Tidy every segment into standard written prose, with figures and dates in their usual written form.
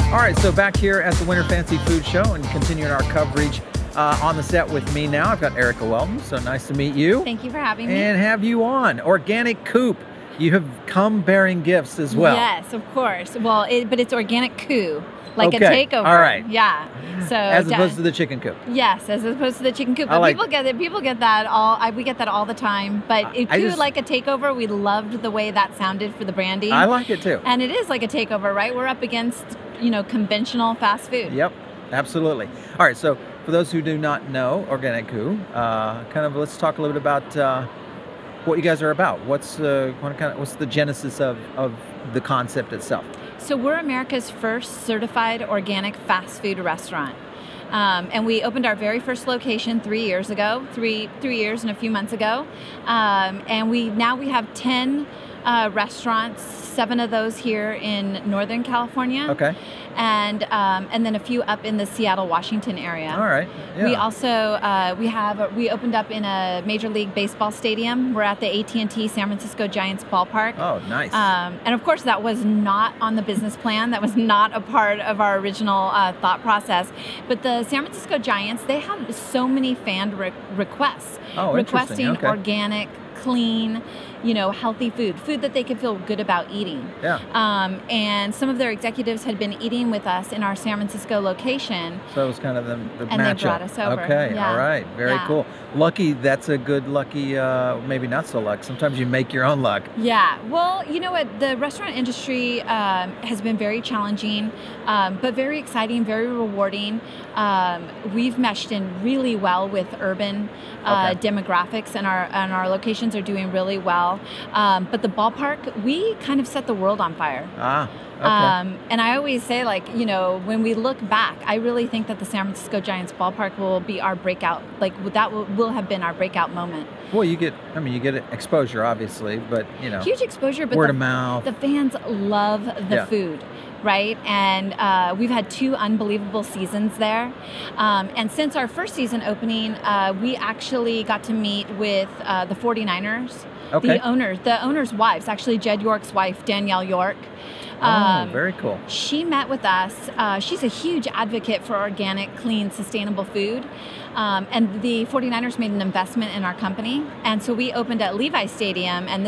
All right, so back here at the Winter Fancy Food Show and continuing our coverage on the set with me now. I've got Erica Welton, so nice to meet you. Thank you for having me. And have you on. Organic Coup. You have come bearing gifts as well. Yes, of course. Well, but it's Organic Coup, like a Okay, takeover. all right. Yeah. So As opposed to the chicken coop. Yes, as opposed to the chicken coop. I But like- people get that all. We get that all the time. But coup like a takeover. We loved the way that sounded for the branding. I like it too. And it is like a takeover, right? We're up against conventional fast food. Yep, absolutely. All right, so for those who do not know Organic Coup, let's talk a little bit about what you guys are about. What's the genesis of the concept itself? So we're America's first certified organic fast food restaurant. And we opened our very first location 3 years ago, three years and a few months ago. And we have 10 restaurants, 7 of those here in Northern California. Okay. And then a few up in the Seattle, Washington area. All right. Yeah. We also we opened up in a Major League Baseball stadium. We're at the AT&T San Francisco Giants ballpark. Oh, nice. And of course, that was not on the business plan. That was not a part of our original thought process. But the San Francisco Giants, they have so many fan requests requesting Okay. organic, clean, healthy food that they could feel good about eating. Yeah. And some of their executives had been eating with us in our San Francisco location. So it was kind of the And matchup. they brought us over. Okay, Yeah. all right, very Yeah. cool. Lucky, that's a good lucky, maybe not so luck. Sometimes you make your own luck. Yeah, well, you know what? The restaurant industry has been very challenging, but very exciting, very rewarding. We've meshed in really well with urban demographics, and our locations are doing really well. But the ballpark, we kind of set the world on fire. Ah, okay. And I always say, when we look back, I really think that the San Francisco Giants ballpark will be our breakout. That will have been our breakout moment. Well, you get exposure, obviously, but Huge exposure, but word of mouth. The fans love the food, right? And we've had 2 unbelievable seasons there. And since our first season opening, we actually got to meet with the 49ers. Okay. The owners' wives, actually Jed York's wife, Danielle York. Very cool. She met with us. She's a huge advocate for organic, clean, sustainable food. And the 49ers made an investment in our company. And so we opened at Levi Stadium, and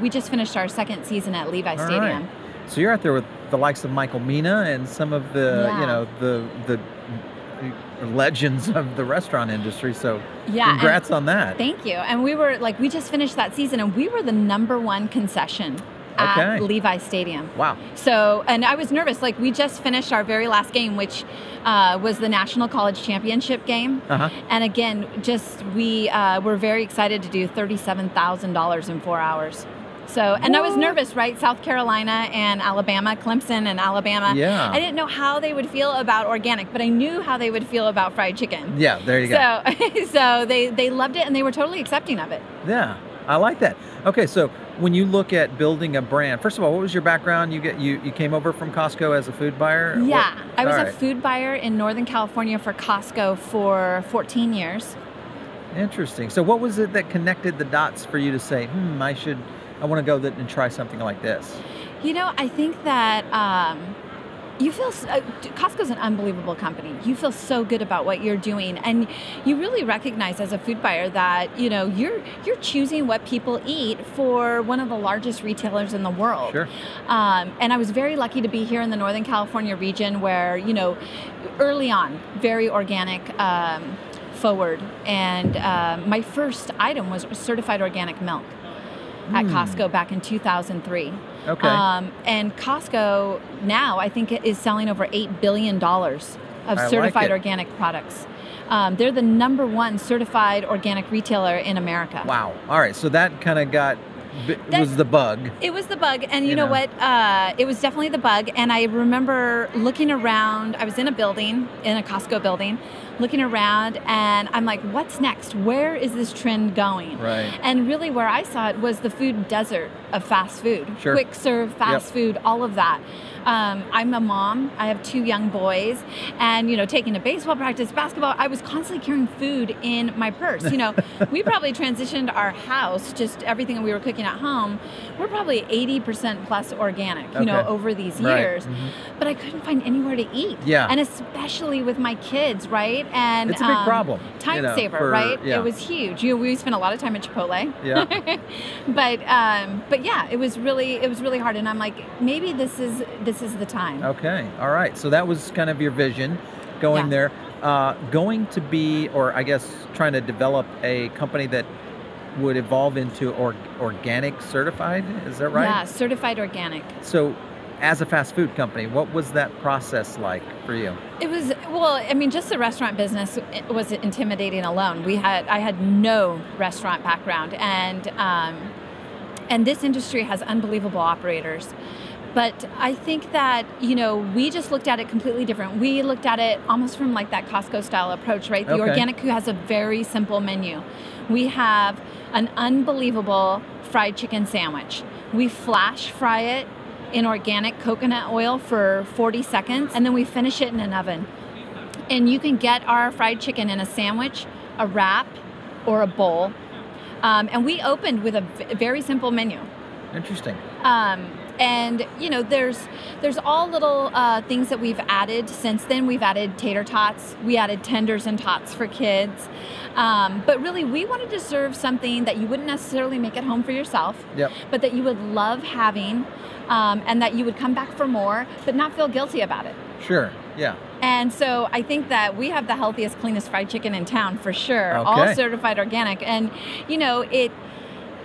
we just finished our 2nd season at Levi Stadium. Right. So you're out there with the likes of Michael Mina and some of the, the legends of the restaurant industry. So congrats on that. Thank you. And we just finished that season, and we were the #1 concession at Levi Stadium. Wow. So, and I was nervous. We just finished our very last game, which was the National College Championship game. Uh-huh. And again, we were very excited to do $37,000 in 4 hours. So, and I was nervous, right? South Carolina and Alabama, Clemson and Alabama. Yeah. I didn't know how they would feel about organic, but I knew how they would feel about fried chicken. Yeah, there you go. So they loved it, and they were totally accepting of it. Yeah, I like that. Okay, so when you look at building a brand, first of all, what was your background? You came over from Costco as a food buyer? Yeah, I was a food buyer in Northern California for Costco for 14 years. Interesting. So what was it that connected the dots for you to say, I want to go and try something like this? I think that you feel Costco's an unbelievable company. You feel so good about what you're doing, and you really recognize as a food buyer that you're choosing what people eat for one of the largest retailers in the world. Sure. And I was very lucky to be here in the Northern California region, where early on, very organic. Forward, and my first item was certified organic milk at Costco back in 2003. Okay. And Costco now, I think, is selling over $8 billion of certified organic products. They're the #1 certified organic retailer in America. Wow. All right. So that kind of was the bug. It was the bug. And you know what? It was definitely the bug. And I remember looking around. I was in a Costco building, looking around, and I'm like, what's next? Where is this trend going? Right. And really where I saw it was the food desert of fast food, Sure. quick serve fast food, all of that. I'm a mom. I have 2 young boys, and taking to baseball practice, basketball, I was constantly carrying food in my purse. We probably transitioned our house, just everything that we were cooking at home. We're probably 80% plus organic, over these years. But I couldn't find anywhere to eat. Yeah. And especially with my kids, right? And it's a big problem. Time saver, right? Yeah. It was huge. We spent a lot of time at Chipotle. Yeah. but yeah, it was really hard, and I'm like, maybe this is the time. Okay. All right. So that was kind of your vision going there. Going to be, or I guess trying to develop a company that would evolve into organic certified. Is that right? Yeah, certified organic. So as a fast food company, what was that process like for you? It was, just the restaurant business was intimidating alone. I had no restaurant background, and this industry has unbelievable operators. But I think that, we just looked at it completely different. We looked at it almost from like that Costco style approach, right? The Organic Coup has a very simple menu. We have an unbelievable fried chicken sandwich. We flash fry it in organic coconut oil for 40 seconds, and then we finish it in an oven. And you can get our fried chicken in a sandwich, a wrap, or a bowl. And we opened with a very simple menu. Interesting. And there's all little things that we've added since then. We've added tater tots. We added tenders and tots for kids. But really, we wanted to serve something that you wouldn't necessarily make at home for yourself, but that you would love having, and that you would come back for more, but not feel guilty about it. Sure. Yeah. And so I think that we have the healthiest, cleanest fried chicken in town for sure. Okay. All certified organic, and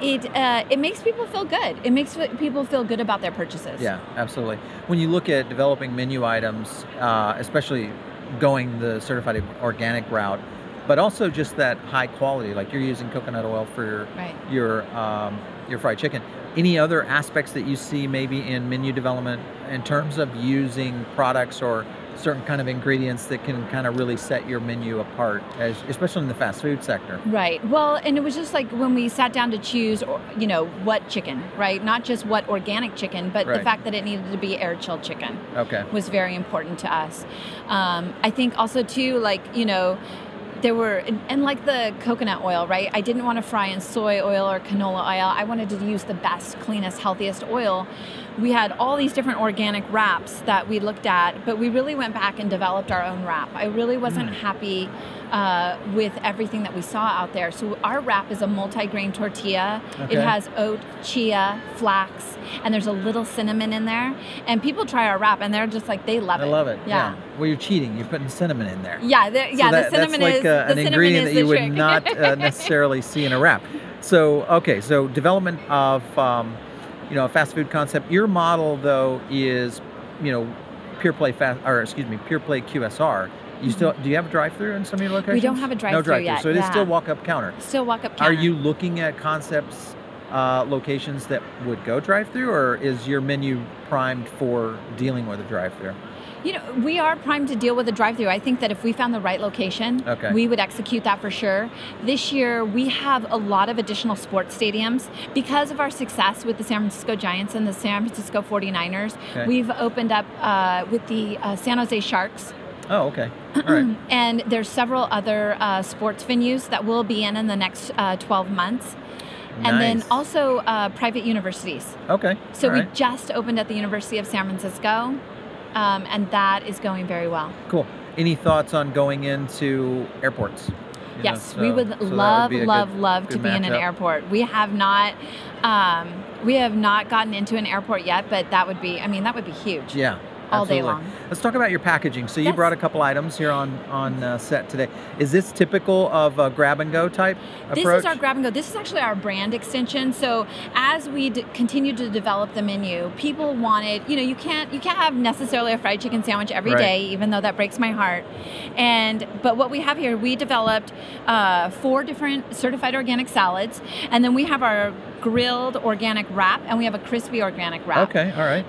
it makes people feel good. It makes people feel good about their purchases. Yeah, absolutely. When you look at developing menu items, especially going the certified organic route, but also just that high quality, like you're using coconut oil for your fried chicken. Any other aspects that you see maybe in menu development in terms of using products or certain kind of ingredients that can kind of really set your menu apart, especially in the fast food sector? Right. Well, and it was just like when we sat down to choose, what chicken, right? Not just what organic chicken, but the fact that it needed to be air-chilled chicken was very important to us. I think also too, there were, and like the coconut oil, right? I didn't want to fry in soy oil or canola oil. I wanted to use the best, cleanest, healthiest oil. We had all these different organic wraps that we looked at, but we really went back and developed our own wrap. I really wasn't happy with everything that we saw out there. So our wrap is a multi-grain tortilla. It has oat, chia, flax, and there's a little cinnamon in there. And people try our wrap, and they're just like, they love it. I love it. Yeah. Well, you're cheating. You're putting cinnamon in there. Yeah. The cinnamon that's like an ingredient that you would not necessarily see in a wrap. So so development of a fast food concept. Your model though is pure play QSR. You still do you have a drive-through in some of your locations? We don't have a drive-through, no drive-through yet. So it is still walk-up counter. Still walk-up counter. Are you looking at concepts, locations that would go drive-through, or is your menu primed for dealing with a drive-through? We are primed to deal with a drive-through. I think that if we found the right location, we would execute that for sure. This year, we have a lot of additional sports stadiums. Because of our success with the San Francisco Giants and the San Francisco 49ers, we've opened up with the San Jose Sharks. Oh, okay. All right. And there's several other sports venues that we'll be in the next 12 months. And then also private universities. Okay. So we just opened at the University of San Francisco. And that is going very well. Cool. Any thoughts on going into airports? Yes, we would love to be in an airport. We have not gotten into an airport yet, but that would be huge. Yeah. All day long. Let's talk about your packaging. So you brought a couple items here on set today. Is this typical of a grab and go type approach? This is our grab and go. This is actually our brand extension. So as we continue to develop the menu, people wanted, you can't have necessarily a fried chicken sandwich every day, even though that breaks my heart. But what we have here, we developed 4 different certified organic salads, and then we have our grilled organic wrap, and we have a crispy organic wrap. Okay, all right.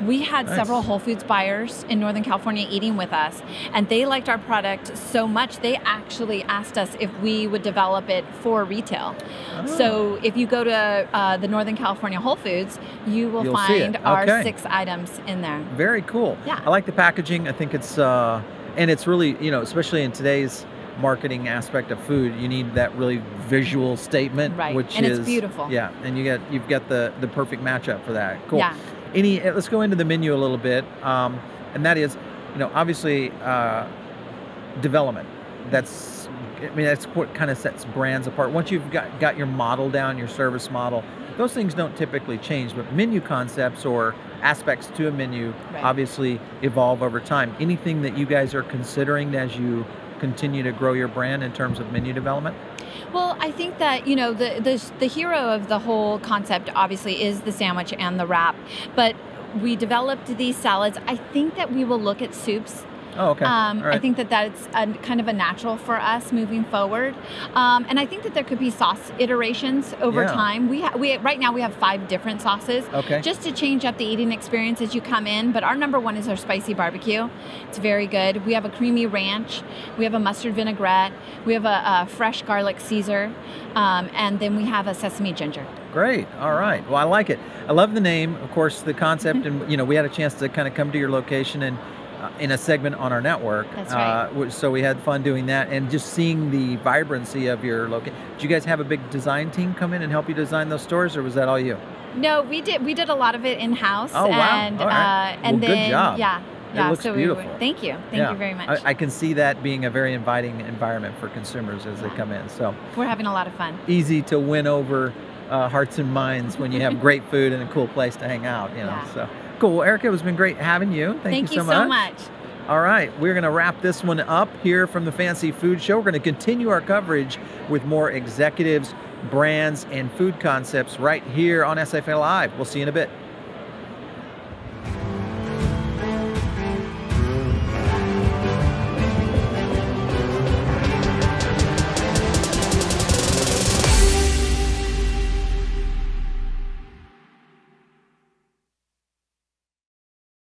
We had Nice. several Whole Foods buyers in Northern California eating with us, and they liked our product so much, they actually asked us if we would develop it for retail. Oh. So if you go to the Northern California Whole Foods, you'll see find it. our Okay. 6 items in there. Very cool. Yeah. I like the packaging. I think it's, and it's really, especially in today's marketing aspect of food, you need that really visual statement, Right. which And is it's beautiful. Yeah, and you've got the perfect matchup for that. Cool. Yeah. Let's go into the menu a little bit, and that is, obviously, development. That's what kind of sets brands apart. Once you've got your model down, your service model, those things don't typically change, but menu concepts or aspects to a menu Right. obviously evolve over time. Anything that you guys are considering as you continue to grow your brand in terms of menu development? Well, I think that, the hero of the whole concept obviously is the sandwich and the wrap, but we developed these salads. I think that we will look at soups. Oh, okay. All right. I think that that's kind of a natural for us moving forward, and I think that there could be sauce iterations over Yeah. time. We right now we have 5 different sauces, Okay. just to change up the eating experience as you come in. But our number one is our spicy barbecue. It's very good. We have a creamy ranch. We have a mustard vinaigrette. We have a fresh garlic Caesar, and then we have a sesame ginger. Great. All right. Well, I like it. I love the name, of course, the concept, and we had a chance to kind of come to your location and in a segment on our network. That's right. So we had fun doing that and just seeing the vibrancy of your location. Did you guys have a big design team come in and help you design those stores, or was that all you? No, we did a lot of it in house. Oh, wow. And All right. and Well, good then job. yeah. It Yeah, looks so beautiful. Thank you Yeah. very much. I can see that being a very inviting environment for consumers as they come in. So We're having a lot of fun. easy to win over hearts and minds when you have great food and a cool place to hang out. Yeah. So cool. Well, Erica, it's been great having you. Thank you so so much. much. All right, we're going to wrap this one up here from the Fancy Food Show. We're going to continue our coverage with more executives, brands, and food concepts right here on SFA Live. We'll see you in a bit.